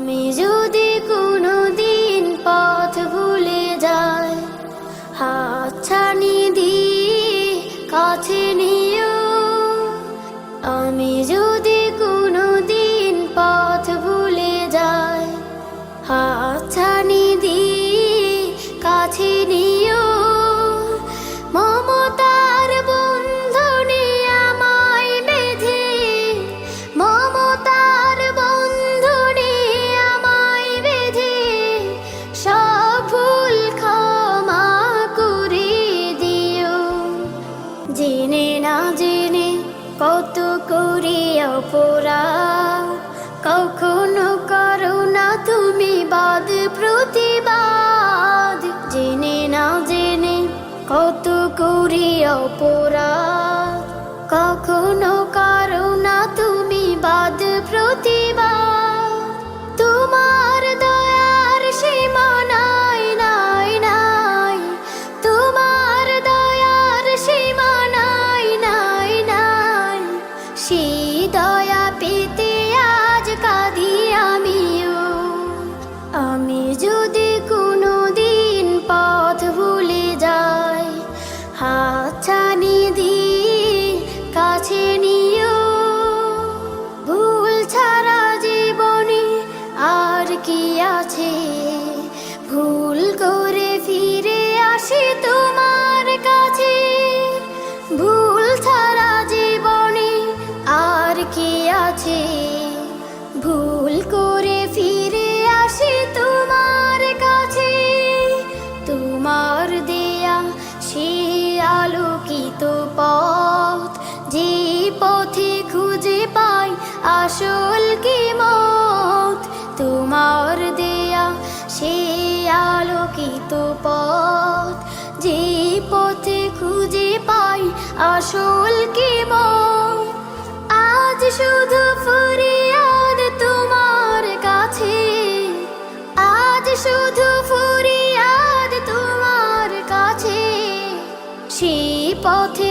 আমি যদি কোনো দিন পথ ভুলে যাই, হাতছানি দিয়ে কাছে নিও। আমি যদি কোনো দিন পথ ভুলে যাই, হাতছানি দিয়ে কাছে নিও। মমতার বন্ধনে আমায় বেঁধে, মমতার বন্ধনে আমায় বেঁধে সব ভুল ক্ষমা করে দিও। জেনে না জেনে কত করি অপরাধ, কখনো করো না তুমি বাদ প্রতিবাদ। জেনে না জেনে কত করি অপরাধ, কখনো করো না তুমি বাদ প্রতিবাদ। তোমার দয়ার সীমা নাই নাই নাই, তোমার দয়ার সীমা নাই নাই নাই। সেই দয়া পেতে আজ কাঁদি আমিও। আমি যদি কোনো দিন পথ ভুলে যাই, হাতছানি দিয়ে কাছে নিও। ভুল ছাড়া জীবনে আর কি আছে, ভুল করে ফিরে আসি তোমার কাছে। ভুল ছাড়া জীবনে আর কি আছে, ভুল করে ফিরে আসি তোমার কাছে। তোমার দেয়া সে আলোকিত পথ, যে পথে খুঁজে পাই আসল কি মত। তোমার দেয়া সে আলোকিত পথ, যে পথে খুঁজে পাই আসল কি মত। আজ শুধু ফরিয়াদ তোমার কাছে, আজ শুধু ফরিয়াদ তোমার কাছে। সেই পথে